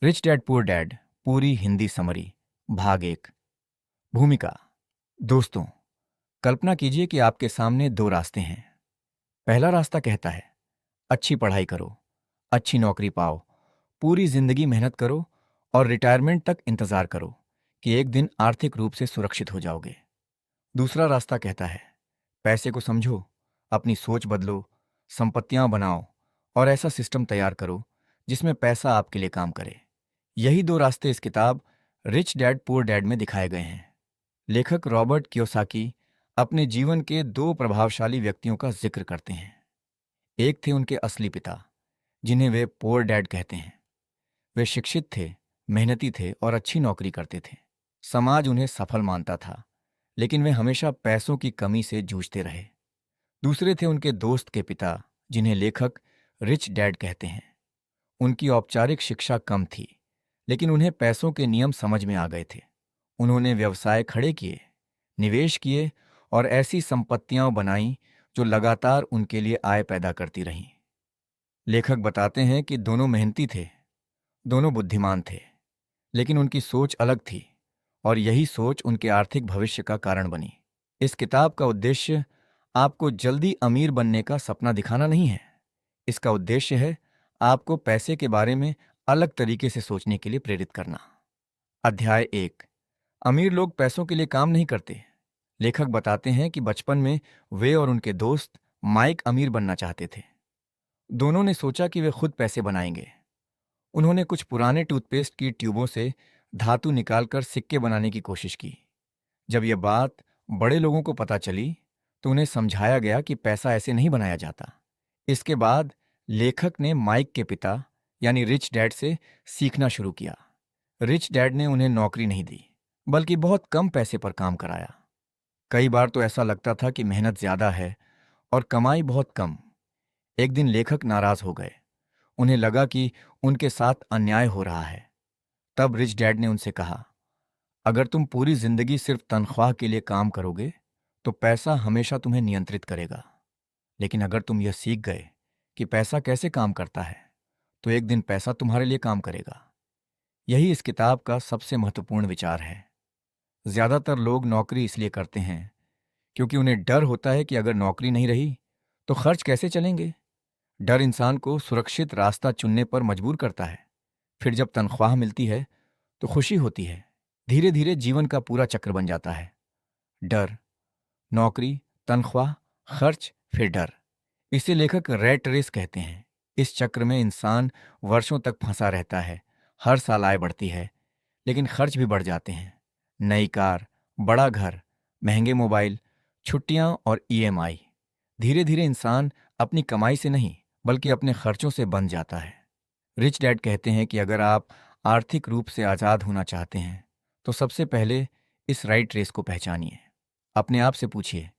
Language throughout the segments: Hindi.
रिच डैड पुअर डैड पूरी हिंदी समरी भाग 1। भूमिका। दोस्तों, कल्पना कीजिए कि आपके सामने दो रास्ते हैं। पहला रास्ता कहता है अच्छी पढ़ाई करो, अच्छी नौकरी पाओ, पूरी जिंदगी मेहनत करो और रिटायरमेंट तक इंतजार करो कि एक दिन आर्थिक रूप से सुरक्षित हो जाओगे। दूसरा रास्ता कहता है पैसे को समझो, अपनी सोच बदलो, संपत्तियां बनाओ और ऐसा सिस्टम तैयार करो जिसमें पैसा आपके लिए काम करे। यही दो रास्ते इस किताब रिच डैड पुअर डैड में दिखाए गए हैं। लेखक रॉबर्ट कियोसाकी अपने जीवन के दो प्रभावशाली व्यक्तियों का जिक्र करते हैं। एक थे उनके असली पिता, जिन्हें वे पुअर डैड कहते हैं। वे शिक्षित थे, मेहनती थे और अच्छी नौकरी करते थे। समाज उन्हें सफल मानता था, लेकिन वे हमेशा पैसों की कमी से जूझते रहे। दूसरे थे उनके दोस्त के पिता, जिन्हें लेखक रिच डैड कहते हैं। उनकी औपचारिक शिक्षा कम थी, लेकिन उन्हें पैसों के नियम समझ में आ गए थे। उन्होंने व्यवसाय खड़े किए, निवेश किए और ऐसी संपत्तियां बनाईं जो लगातार उनके लिए आय पैदा करती रहीं। लेखक बताते हैं कि दोनों मेहनती थे, दोनों बुद्धिमान थे, लेकिन उनकी सोच अलग थी और यही सोच उनके आर्थिक भविष्य का कारण बनी। इस किताब का उद्देश्य आपको जल्दी अमीर बनने का सपना दिखाना नहीं है। इसका उद्देश्य है आपको पैसे के बारे में अलग तरीके से सोचने के लिए प्रेरित करना। अध्याय 1। अमीर लोग पैसों के लिए काम नहीं करते। लेखक बताते हैं कि बचपन में वे और उनके दोस्त माइक अमीर बनना चाहते थे। दोनों ने सोचा कि वे खुद पैसे बनाएंगे। उन्होंने कुछ पुराने टूथपेस्ट की ट्यूबों से धातु निकालकर सिक्के बनाने की कोशिश की। जब यह बात बड़े लोगों को पता चली तो उन्हें समझाया गया कि पैसा ऐसे नहीं बनाया जाता। इसके बाद लेखक ने माइक के पिता यानी रिच डैड से सीखना शुरू किया। रिच डैड ने उन्हें नौकरी नहीं दी, बल्कि बहुत कम पैसे पर काम कराया। कई बार तो ऐसा लगता था कि मेहनत ज्यादा है और कमाई बहुत कम। एक दिन लेखक नाराज हो गए। उन्हें लगा कि उनके साथ अन्याय हो रहा है। तब रिच डैड ने उनसे कहा, अगर तुम पूरी जिंदगी सिर्फ तनख्वाह के लिए काम करोगे तो पैसा हमेशा तुम्हें नियंत्रित करेगा। लेकिन अगर तुम यह सीख गए कि पैसा कैसे काम करता है, तो एक दिन पैसा तुम्हारे लिए काम करेगा। यही इस किताब का सबसे महत्वपूर्ण विचार है। ज्यादातर लोग नौकरी इसलिए करते हैं क्योंकि उन्हें डर होता है कि अगर नौकरी नहीं रही तो खर्च कैसे चलेंगे। डर इंसान को सुरक्षित रास्ता चुनने पर मजबूर करता है। फिर जब तनख्वाह मिलती है तो खुशी होती है। धीरे धीरे जीवन का पूरा चक्र बन जाता है। डर, नौकरी, तनख्वाह, खर्च, फिर डर। इसे लेखक रैट रेस कहते हैं। इस चक्र में इंसान वर्षों तक फंसा रहता है। हर साल आय बढ़ती है, लेकिन खर्च भी बढ़ जाते हैं। नई कार, बड़ा घर, महंगे मोबाइल, छुट्टियां और ईएमआई। धीरे धीरे इंसान अपनी कमाई से नहीं, बल्कि अपने खर्चों से बंध जाता है। रिच डैड कहते हैं कि अगर आप आर्थिक रूप से आज़ाद होना चाहते हैं तो सबसे पहले इस राइट रेस को पहचानिए। अपने आप से पूछिए,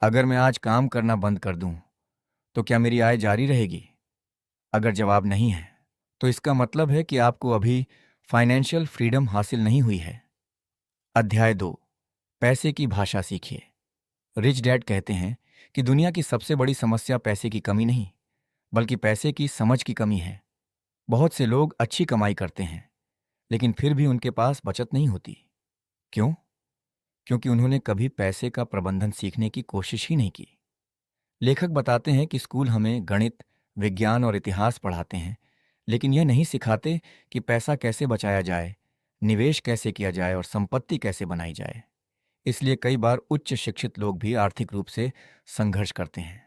अगर मैं आज काम करना बंद कर दूं तो क्या मेरी आय जारी रहेगी? अगर जवाब नहीं है तो इसका मतलब है कि आपको अभी फाइनेंशियल फ्रीडम हासिल नहीं हुई है। अध्याय 2। पैसे की भाषा सीखिए। रिच डैड कहते हैं कि दुनिया की सबसे बड़ी समस्या पैसे की कमी नहीं, बल्कि पैसे की समझ की कमी है। बहुत से लोग अच्छी कमाई करते हैं, लेकिन फिर भी उनके पास बचत नहीं होती। क्यों? क्योंकि उन्होंने कभी पैसे का प्रबंधन सीखने की कोशिश ही नहीं की। लेखक बताते हैं कि स्कूल हमें गणित, विज्ञान और इतिहास पढ़ाते हैं, लेकिन यह नहीं सिखाते कि पैसा कैसे बचाया जाए, निवेश कैसे किया जाए और संपत्ति कैसे बनाई जाए। इसलिए कई बार उच्च शिक्षित लोग भी आर्थिक रूप से संघर्ष करते हैं।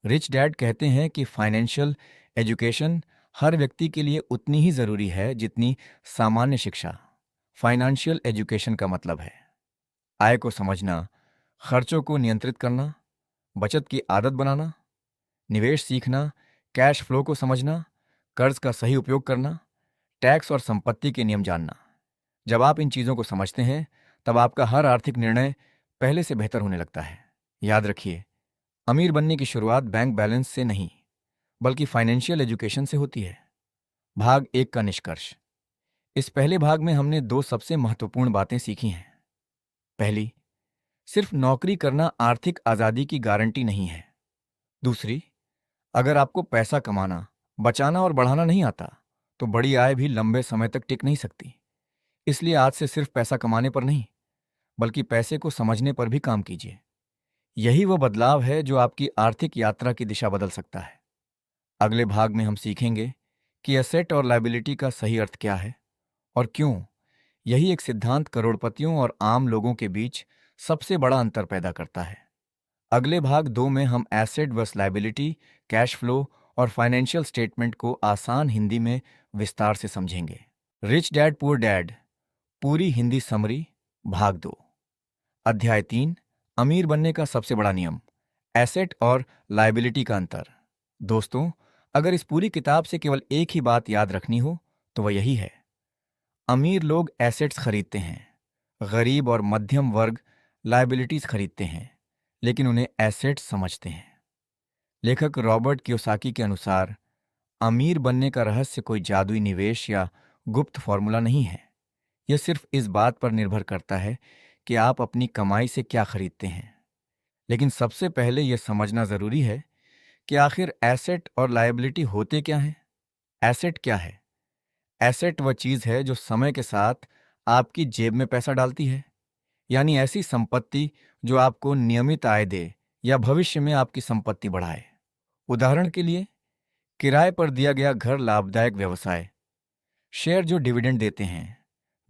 रिच डैड कहते हैं कि फाइनेंशियल एजुकेशन हर व्यक्ति के लिए उतनी ही जरूरी है जितनी सामान्य शिक्षा। फाइनेंशियल एजुकेशन का मतलब है आय को समझना, खर्चों को नियंत्रित करना, बचत की आदत बनाना, निवेश सीखना, कैश फ्लो को समझना, कर्ज का सही उपयोग करना, टैक्स और संपत्ति के नियम जानना। जब आप इन चीजों को समझते हैं तब आपका हर आर्थिक निर्णय पहले से बेहतर होने लगता है। याद रखिए, अमीर बनने की शुरुआत बैंक बैलेंस से नहीं, बल्कि फाइनेंशियल एजुकेशन से होती है। भाग 1 का निष्कर्ष। इस पहले भाग में हमने दो सबसे महत्वपूर्ण बातें सीखी हैं। पहली, सिर्फ नौकरी करना आर्थिक आजादी की गारंटी नहीं है। दूसरी, अगर आपको पैसा कमाना, बचाना और बढ़ाना नहीं आता तो बड़ी आय भी लंबे समय तक टिक नहीं सकती। इसलिए आज से सिर्फ पैसा कमाने पर नहीं, बल्कि पैसे को समझने पर भी काम कीजिए। यही वो बदलाव है जो आपकी आर्थिक यात्रा की दिशा बदल सकता है। अगले भाग में हम सीखेंगे कि एसेट और लायबिलिटी का सही अर्थ क्या है और क्यों यही एक सिद्धांत करोड़पतियों और आम लोगों के बीच सबसे बड़ा अंतर पैदा करता है। अगले भाग 2 में हम asset versus liability, cash flow और फाइनेंशियल स्टेटमेंट को आसान हिंदी में विस्तार से समझेंगे। रिच डैड पुअर डैड पूरी हिंदी समरी, भाग 2। अध्याय 3, अमीर बनने का सबसे बड़ा नियम, एसेट और लायबिलिटी का अंतर। दोस्तों, अगर इस पूरी किताब से केवल एक ही बात याद रखनी हो तो वह यही है, अमीर लोग एसेट्स खरीदते हैं, गरीब और मध्यम वर्ग लायबिलिटीज खरीदते हैं, लेकिन उन्हें एसेट्स समझते हैं। लेखक रॉबर्ट कियोसाकी के अनुसार अमीर बनने का रहस्य कोई जादुई निवेश या गुप्त फॉर्मूला नहीं है। यह सिर्फ इस बात पर निर्भर करता है कि आप अपनी कमाई से क्या खरीदते हैं। लेकिन सबसे पहले यह समझना जरूरी है कि आखिर एसेट और लायबिलिटी होते क्या हैं। एसेट क्या है? एसेट वह चीज है जो समय के साथ आपकी जेब में पैसा डालती है, यानी ऐसी संपत्ति जो आपको नियमित आय दे या भविष्य में आपकी संपत्ति बढ़ाए। उदाहरण के लिए, किराए पर दिया गया घर लाभदायक व्यवसाय, शेयर जो डिविडेंड देते हैं,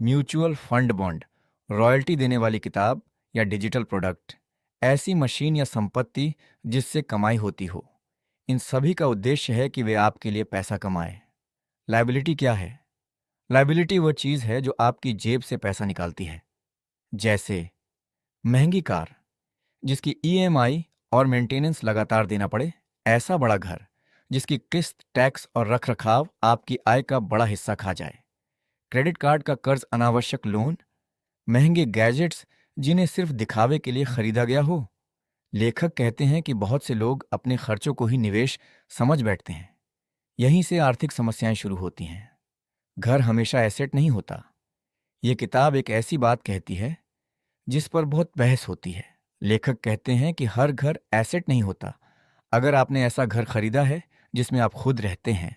म्यूचुअल फंड बॉन्ड, रॉयल्टी देने वाली किताब या डिजिटल प्रोडक्ट, ऐसी मशीन या संपत्ति जिससे कमाई होती हो। इन सभी का उद्देश्य है कि वे आपके लिए पैसा कमाएं। लायबिलिटी क्या है? लायबिलिटी वह चीज है जो आपकी जेब से पैसा निकालती है। जैसे महंगी कार जिसकी ईएमआई और मेंटेनेंस लगातार देना पड़े, ऐसा बड़ा घर जिसकी किस्त, टैक्स और रखरखाव आपकी आय का बड़ा हिस्सा खा जाए, क्रेडिट कार्ड का कर्ज, अनावश्यक लोन, महंगे गैजेट्स जिन्हें सिर्फ दिखावे के लिए खरीदा गया हो। लेखक कहते हैं कि बहुत से लोग अपने खर्चों को ही निवेश समझ बैठते हैं। यहीं से आर्थिक समस्याएं शुरू होती हैं। घर हमेशा एसेट नहीं होता। ये किताब एक ऐसी बात कहती है जिस पर बहुत बहस होती है। लेखक कहते हैं कि हर घर एसेट नहीं होता। अगर आपने ऐसा घर खरीदा है जिसमें आप खुद रहते हैं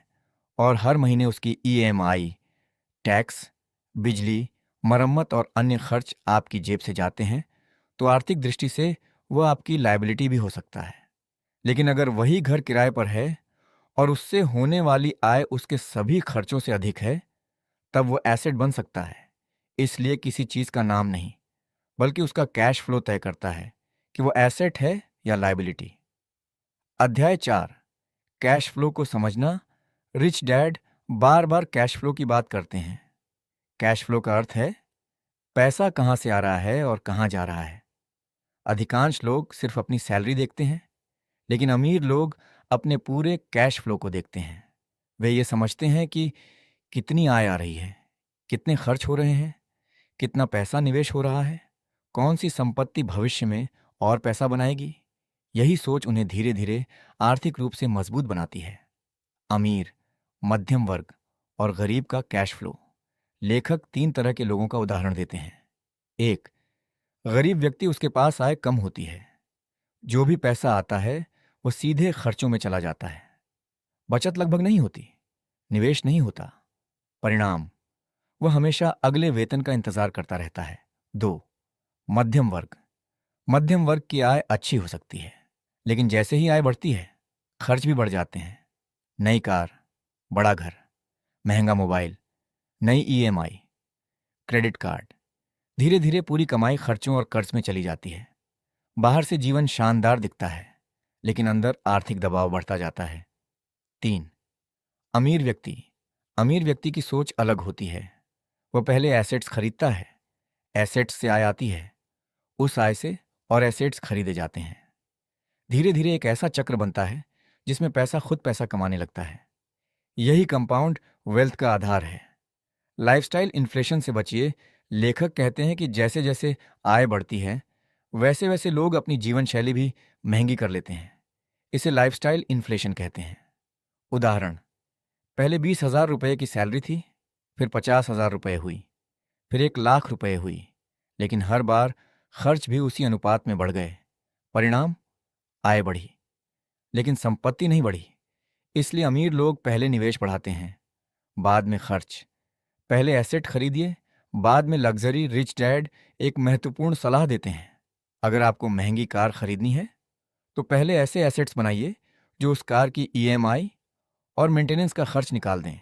और हर महीने उसकी ईएमआई, टैक्स, बिजली, मरम्मत और अन्य खर्च आपकी जेब से जाते हैं, तो आर्थिक दृष्टि से वह आपकी लायबिलिटी भी हो सकता है। लेकिन अगर वही घर किराए पर है और उससे होने वाली आय उसके सभी खर्चों से अधिक है, तब वो एसेट बन सकता है। इसलिए किसी चीज का नाम नहीं, बल्कि उसका कैश फ्लो तय करता है कि वो एसेट है या लायबिलिटी। अध्याय 4, कैश फ्लो को समझना। रिच डैड बार बार कैश फ्लो की बात करते हैं। कैश फ्लो का अर्थ है पैसा कहाँ से आ रहा है और कहाँ जा रहा है। अधिकांश लोग सिर्फ अपनी सैलरी देखते हैं, लेकिन अमीर लोग अपने पूरे कैश फ्लो को देखते हैं। वे ये समझते हैं कि कितनी आय आ रही है, कितने खर्च हो रहे हैं, कितना पैसा निवेश हो रहा है, कौन सी संपत्ति भविष्य में और पैसा बनाएगी। यही सोच उन्हें धीरे धीरे आर्थिक रूप से मजबूत बनाती है। अमीर, मध्यम वर्ग और गरीब का कैश फ्लो। लेखक 3 तरह के लोगों का उदाहरण देते हैं। 1, गरीब व्यक्ति, उसके पास आय कम होती है। जो भी पैसा आता है वो सीधे खर्चों में चला जाता है। बचत लगभग नहीं होती, निवेश नहीं होता। परिणाम, वह हमेशा अगले वेतन का इंतजार करता रहता है। 2, मध्यम वर्ग। मध्यम वर्ग की आय अच्छी हो सकती है, लेकिन जैसे ही आय बढ़ती है, खर्च भी बढ़ जाते हैं। नई कार, बड़ा घर, महंगा मोबाइल, नई ईएमआई, क्रेडिट कार्ड। धीरे धीरे पूरी कमाई खर्चों और कर्ज में चली जाती है। बाहर से जीवन शानदार दिखता है, लेकिन अंदर आर्थिक दबाव बढ़ता जाता है। 3, अमीर व्यक्ति। अमीर व्यक्ति की सोच अलग होती है। वह पहले एसेट्स खरीदता है, एसेट्स से आय आती है, उस आय से और एसेट्स खरीदे जाते हैं। धीरे धीरे एक ऐसा चक्र बनता है जिसमें पैसा खुद पैसा कमाने लगता है। यही कंपाउंड वेल्थ का आधार है। लाइफस्टाइल इन्फ्लेशन से बचिए। लेखक कहते हैं कि जैसे जैसे आय बढ़ती है, वैसे वैसे लोग अपनी जीवन शैली भी महंगी कर लेते हैं। इसे लाइफस्टाइल इन्फ्लेशन कहते हैं। उदाहरण, पहले 20,000 रुपये की सैलरी थी, फिर 50,000 रुपये हुई, फिर 1,00,000 रुपये हुई, लेकिन हर बार खर्च भी उसी अनुपात में बढ़ गए। परिणाम, आय बढ़ी, लेकिन संपत्ति नहीं बढ़ी। इसलिए अमीर लोग पहले निवेश बढ़ाते हैं, बाद में खर्च। पहले एसेट खरीदिए, बाद में लग्जरी। रिच डैड एक महत्वपूर्ण सलाह देते हैं। अगर आपको महंगी कार खरीदनी है तो पहले ऐसे एसेट्स बनाइए जो उस कार की ईएमआई और मेंटेनेंस का खर्च निकाल दें।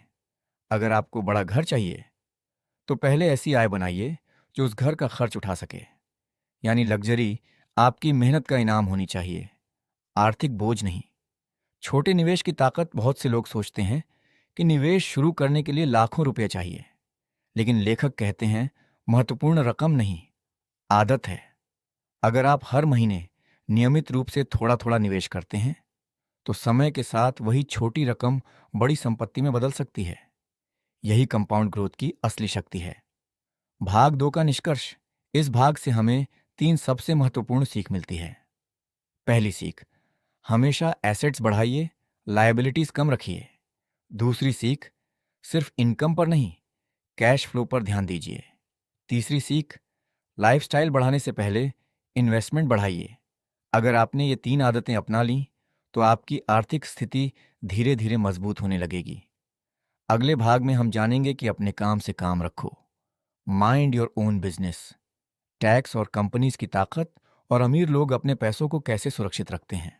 अगर आपको बड़ा घर चाहिए तो पहले ऐसी आय बनाइए जो उस घर का खर्च उठा सके। यानी लग्जरी आपकी मेहनत का इनाम होनी चाहिए, आर्थिक बोझ नहीं। छोटे निवेश की ताकत। बहुत से लोग सोचते हैं कि निवेश शुरू करने के लिए लाखों रुपए चाहिए, लेकिन लेखक कहते हैं महत्वपूर्ण रकम नहीं, आदत है। अगर आप हर महीने नियमित रूप से थोड़ा थोड़ा निवेश करते हैं तो समय के साथ वही छोटी रकम बड़ी संपत्ति में बदल सकती है। यही कंपाउंड ग्रोथ की असली शक्ति है। भाग 2 का निष्कर्ष। इस भाग से हमें 3 सबसे महत्वपूर्ण सीख मिलती है। पहली सीख, हमेशा एसेट्स बढ़ाइए, लायबिलिटीज कम रखिए। दूसरी सीख, सिर्फ इनकम पर नहीं, कैश फ्लो पर ध्यान दीजिए। तीसरी सीख, लाइफस्टाइल बढ़ाने से पहले इन्वेस्टमेंट बढ़ाइए। अगर आपने ये 3 आदतें अपना लीं तो आपकी आर्थिक स्थिति धीरे धीरे मजबूत होने लगेगी। अगले भाग में हम जानेंगे कि अपने काम से काम रखो, mind your own business, tax और कंपनीज की ताकत, और अमीर लोग अपने पैसों को कैसे सुरक्षित रखते हैं।